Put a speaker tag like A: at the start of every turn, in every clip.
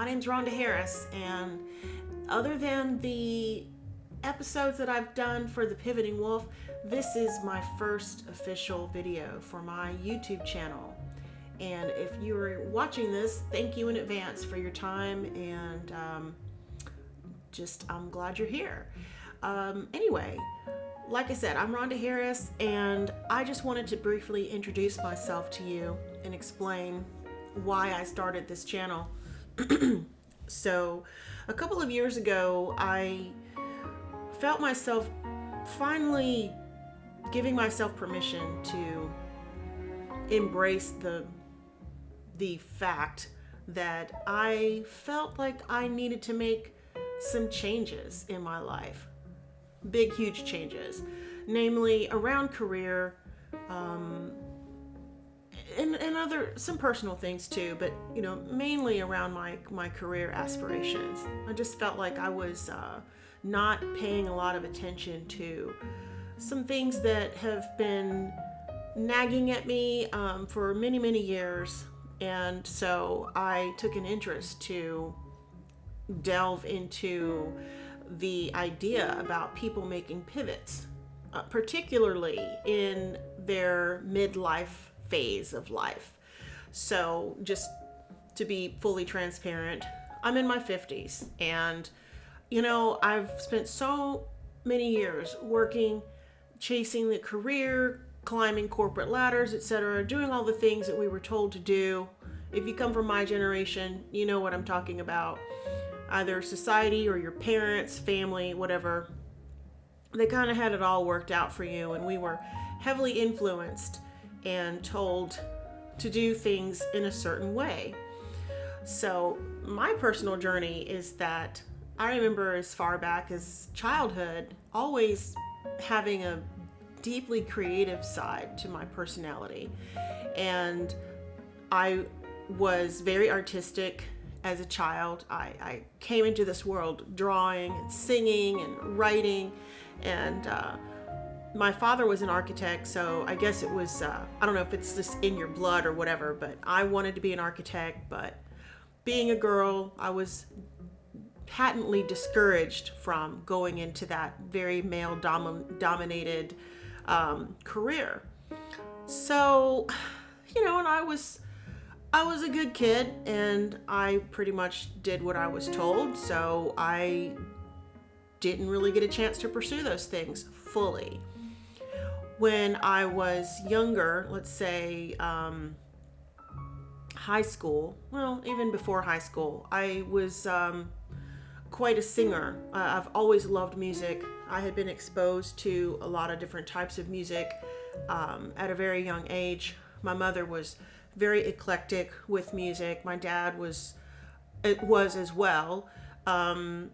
A: My name's Rhonda Harris, and other than the episodes that I've done for The Pivoting Wolf, this is my first official video for my YouTube channel. And if you're watching this, thank you in advance for your time, and I'm glad you're here. Anyway, like I said, I'm Rhonda Harris, and I just wanted to briefly introduce myself to you and explain why I started this channel. So, a couple of years ago, I felt myself finally giving myself permission to embrace the fact that I felt like I needed to make some changes in my life. Big, huge changes, namely around career, and some personal things too, but mainly around my career aspirations. I just felt like I was not paying a lot of attention to some things that have been nagging at me for many, many years, and so I took an interest to delve into the idea about people making pivots, particularly in their midlife phase of life. So just to be fully transparent, I'm in my 50s, and I've spent so many years working, chasing the career, climbing corporate ladders, etc., doing all the things that we were told to do. If you come from my generation, you know what I'm talking about. Either society or your parents, family, whatever. They kind of had it all worked out for you, and we were heavily influenced and told to do things in a certain way. So my personal journey is that I remember as far back as childhood always having a deeply creative side to my personality, and I was very artistic as a child. I came into this world drawing and singing and writing, and my father was an architect, so I guess it was, I don't know if it's just in your blood or whatever, but I wanted to be an architect. But being a girl, I was patently discouraged from going into that very male dominated career. So, and I was a good kid, and I pretty much did what I was told, so I didn't really get a chance to pursue those things fully. When I was younger, let's say high school, well, even before high school, I was quite a singer. I've always loved music. I had been exposed to a lot of different types of music at a very young age. My mother was very eclectic with music. My dad was as well. And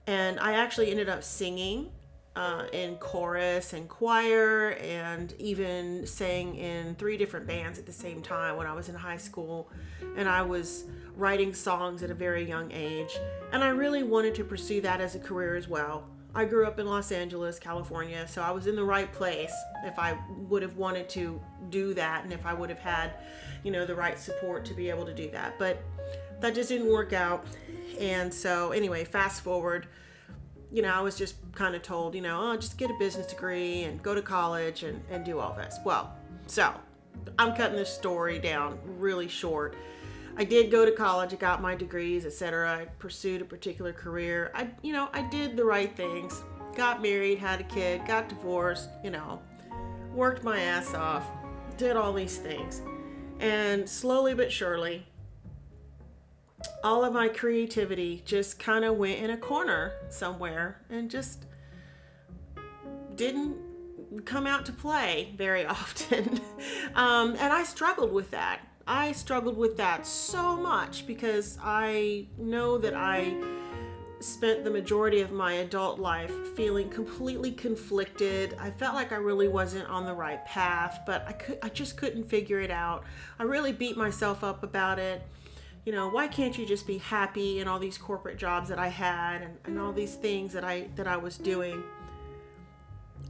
A: I actually ended up singing in chorus and choir, and even sang in 3 different bands at the same time when I was in high school. And I was writing songs at a very young age, and I really wanted to pursue that as a career as well. I grew up in Los Angeles, California, so I was in the right place if I would have wanted to do that, and if I would have had, the right support to be able to do that. But that just didn't work out. And so anyway, fast forward, I was just kind of told, just get a business degree and go to college and do all this. Well, so I'm cutting this story down really short. I did go to college, I got my degrees, etc. I pursued a particular career. I did the right things, got married, had a kid, got divorced, worked my ass off, did all these things. And slowly but surely, all of my creativity just kind of went in a corner somewhere and just didn't come out to play very often. And I struggled with that. I struggled with that so much because I know that I spent the majority of my adult life feeling completely conflicted. I felt like I really wasn't on the right path, but I just couldn't figure it out. I really beat myself up about it. Why can't you just be happy in all these corporate jobs that I had and all these things that I was doing?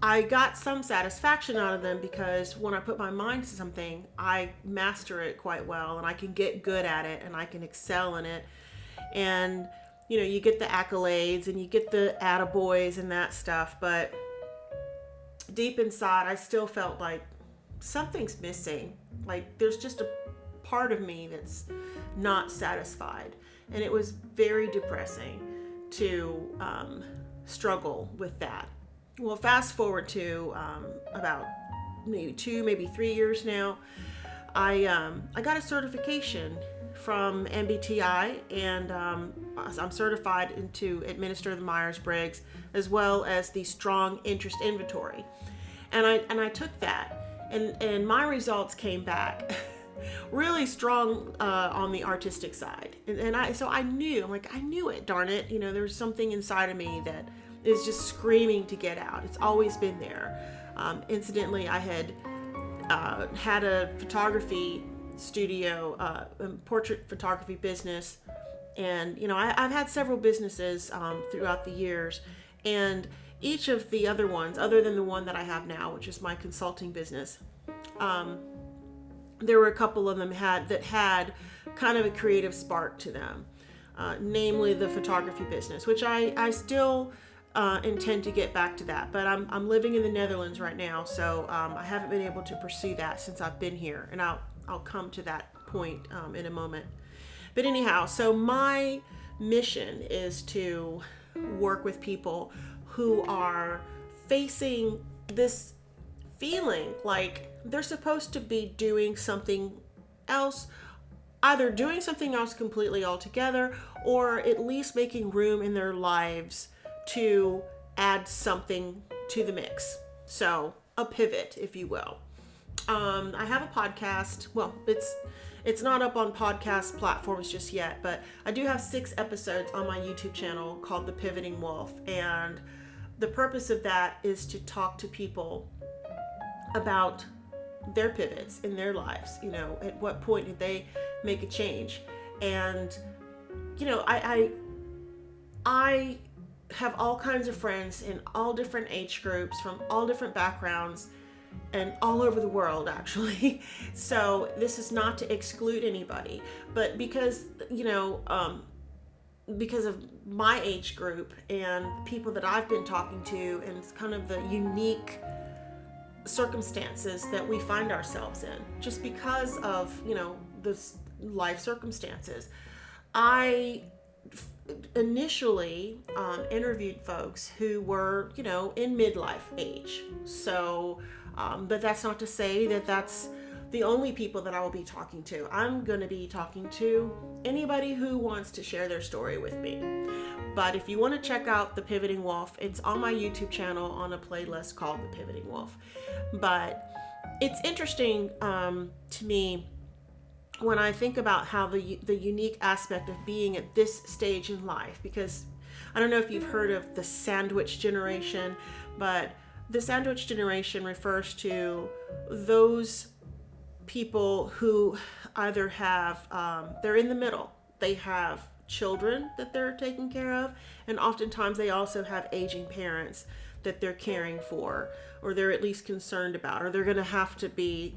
A: I got some satisfaction out of them because when I put my mind to something, I master it quite well, and I can get good at it, and I can excel in it. And, you get the accolades and you get the attaboys and that stuff. But deep inside, I still felt like something's missing. Like there's just a part of me that's not satisfied. And it was very depressing to struggle with that. Well, fast forward to about maybe 2, maybe 3 years now, I got a certification from MBTI, and I'm certified to administer the Myers-Briggs as well as the Strong Interest Inventory. And I took that, and my results came back really strong on the artistic side. So I knew it, darn it. There's something inside of me that is just screaming to get out. It's always been there. Incidentally, I had had a photography studio, a portrait photography business. And, I've had several businesses throughout the years. And each of the other ones, other than the one that I have now, which is my consulting business, there were a couple of them that had kind of a creative spark to them, namely the photography business, which I still intend to get back to that. But I'm living in the Netherlands right now, so I haven't been able to pursue that since I've been here, and I'll come to that point in a moment. But anyhow, so my mission is to work with people who are facing this feeling like they're supposed to be doing something else, either doing something else completely altogether, or at least making room in their lives to add something to the mix. So a pivot, if you will. I have a podcast. Well, it's not up on podcast platforms just yet, but I do have 6 episodes on my YouTube channel called The Pivoting Wolf. And the purpose of that is to talk to people about their pivots in their lives. At what point did they make a change? And, I have all kinds of friends in all different age groups from all different backgrounds and all over the world, actually. So this is not to exclude anybody, but because of my age group and people that I've been talking to and kind of the unique circumstances that we find ourselves in, just because of, the life circumstances, I initially interviewed folks who were, in midlife age. So, but that's not to say that that's the only people that I will be talking to. I'm going to be talking to anybody who wants to share their story with me. But if you want to check out The Pivoting Wolf, it's on my YouTube channel on a playlist called The Pivoting Wolf. But it's interesting to me when I think about how the unique aspect of being at this stage in life, because I don't know if you've heard of the sandwich generation, but the sandwich generation refers to those people who either have, they're in the middle. They have children that they're taking care of, and oftentimes they also have aging parents that they're caring for, or they're at least concerned about, or they're going to have to be,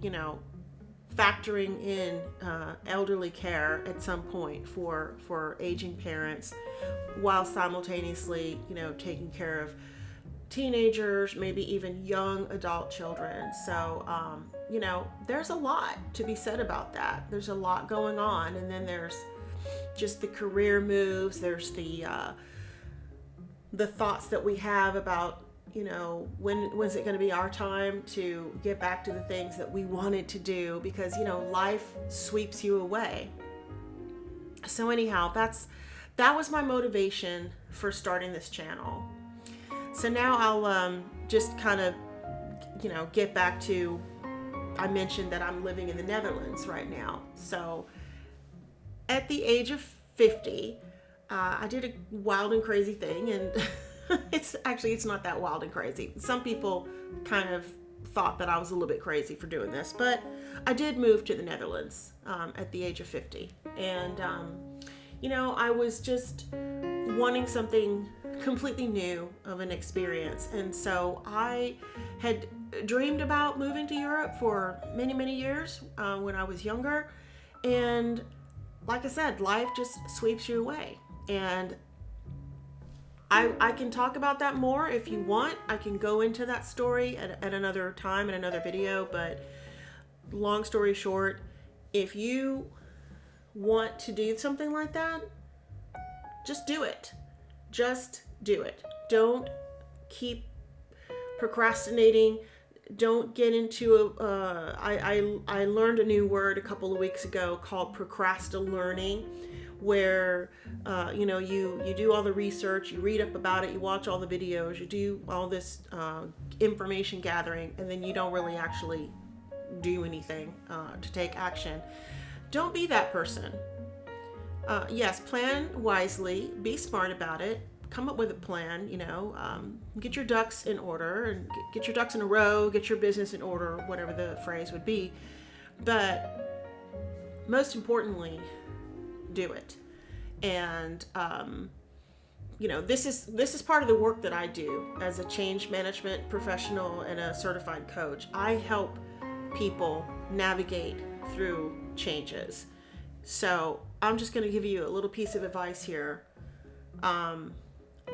A: factoring in elderly care at some point for aging parents, while simultaneously, taking care of teenagers, maybe even young adult children. So, there's a lot to be said about that. There's a lot going on. And then there's just the career moves. There's the thoughts that we have about, when's it going to be our time to get back to the things that we wanted to do, because, life sweeps you away. So anyhow, that was my motivation for starting this channel. So now I'll just kind of, get back to, I mentioned that I'm living in the Netherlands right now. So at the age of 50, I did a wild and crazy thing, and it's not that wild and crazy. Some people kind of thought that I was a little bit crazy for doing this, but I did move to the Netherlands at the age of 50. And, I was just wanting something completely new of an experience. And so I had dreamed about moving to Europe for many, many years when I was younger. And like I said, life just sweeps you away. And I can talk about that more if you want. I can go into that story at another time in another video, but long story short, if you want to do something like that, just do it. Just do it. Don't keep procrastinating. Don't get into I learned a new word a couple of weeks ago called procrastinating, where you do all the research, you read up about it, you watch all the videos, you do all this information gathering, and then you don't really actually do anything to take action. Don't be that person. Yes, plan wisely, be smart about it, come up with a plan, get your ducks in order and get your ducks in a row, get your business in order, whatever the phrase would be. But most importantly, do it. And this is part of the work that I do as a change management professional and a certified coach. I help people navigate through changes. So I'm just going to give you a little piece of advice here.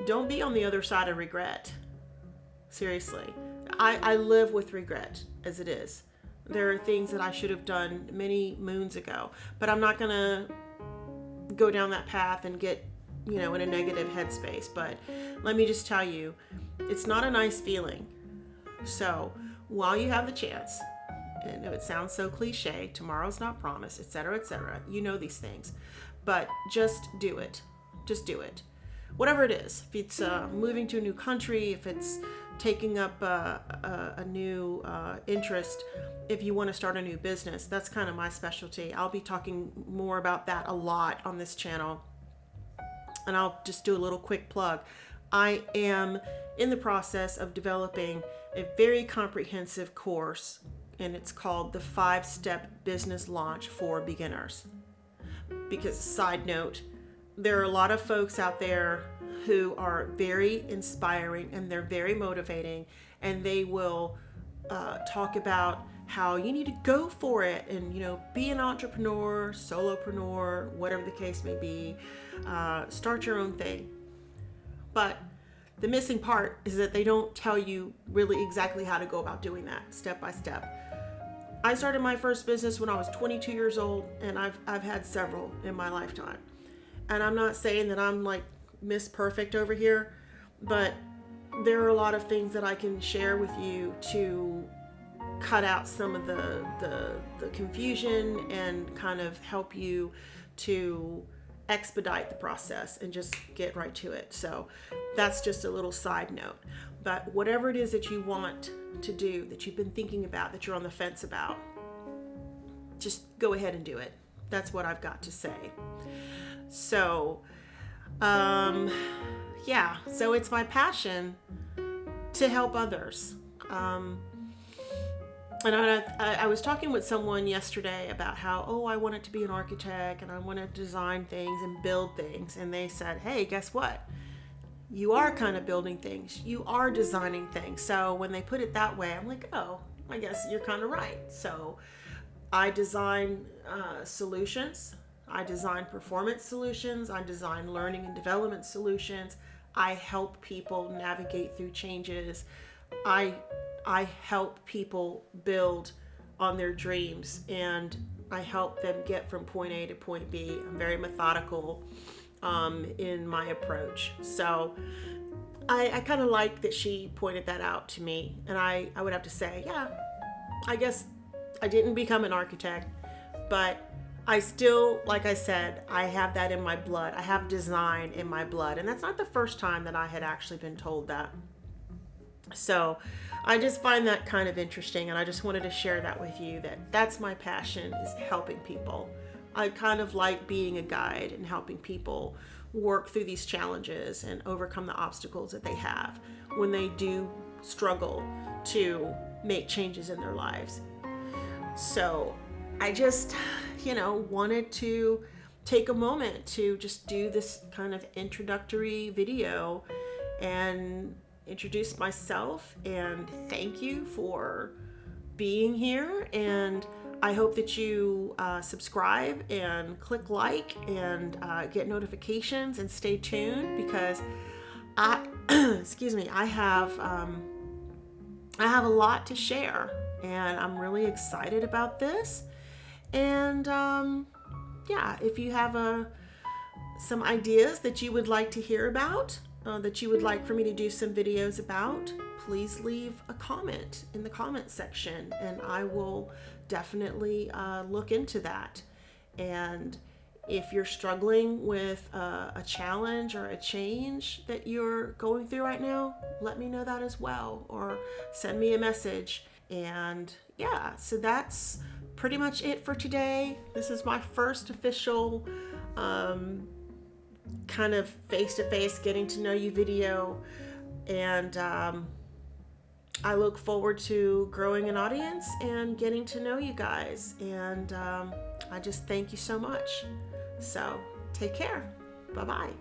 A: Don't be on the other side of regret. Seriously. I live with regret as it is. There are things that I should have done many moons ago, but I'm not going to go down that path and get, in a negative headspace. But let me just tell you, it's not a nice feeling. So while you have the chance, and it sounds so cliche, tomorrow's not promised, etc., etc., you know these things, but just do it. Just do it. Whatever it is, if it's moving to a new country, if it's taking up a new interest, if you want to start a new business, that's kind of my specialty. I'll be talking more about that a lot on this channel. And I'll just do a little quick plug. I am in the process of developing a very comprehensive course, and it's called the 5-Step Business Launch for Beginners. Because, side note, there are a lot of folks out there who are very inspiring and they're very motivating, and they will talk about how you need to go for it and, be an entrepreneur, solopreneur, whatever the case may be, start your own thing. But the missing part is that they don't tell you really exactly how to go about doing that step by step. I started my first business when I was 22 years old, and I've had several in my lifetime. And I'm not saying that I'm like Miss Perfect over here, but there are a lot of things that I can share with you to cut out some of the confusion and kind of help you to expedite the process and just get right to it. So that's just a little side note. But whatever it is that you want to do, that you've been thinking about, that you're on the fence about, just go ahead and do it. That's what I've got to say. So, so it's my passion to help others. And I was talking with someone yesterday about how, I wanted to be an architect and I want to design things and build things. And they said, hey, guess what? You are kind of building things. You are designing things. So when they put it that way, I'm like, oh, I guess you're kind of right. So I design solutions. I design performance solutions. I design learning and development solutions. I help people navigate through changes. I help people build on their dreams, and I help them get from point A to point B. I'm very methodical in my approach. So I kind of like that she pointed that out to me. And I would have to say, yeah, I guess I didn't become an architect, but I still, like I said, I have that in my blood. I have design in my blood. And that's not the first time that I had actually been told that. So I just find that kind of interesting. And I just wanted to share that with you, that that's my passion, is helping people. I kind of like being a guide and helping people work through these challenges and overcome the obstacles that they have when they do struggle to make changes in their lives. So I just, wanted to take a moment to just do this kind of introductory video and introduce myself and thank you for being here. And I hope that you subscribe and click like and get notifications and stay tuned, because I, excuse me, I have a lot to share, and I'm really excited about this. And yeah, if you have some ideas that you would like to hear about, that you would like for me to do some videos about, please leave a comment in the comment section, and I will definitely look into that. And if you're struggling with a challenge or a change that you're going through right now, let me know that as well, or send me a message. And yeah, so that's pretty much it for today. This is my first official kind of face-to-face getting to know you video, and I look forward to growing an audience and getting to know you guys, and I just thank you so much. So take care. Bye-bye.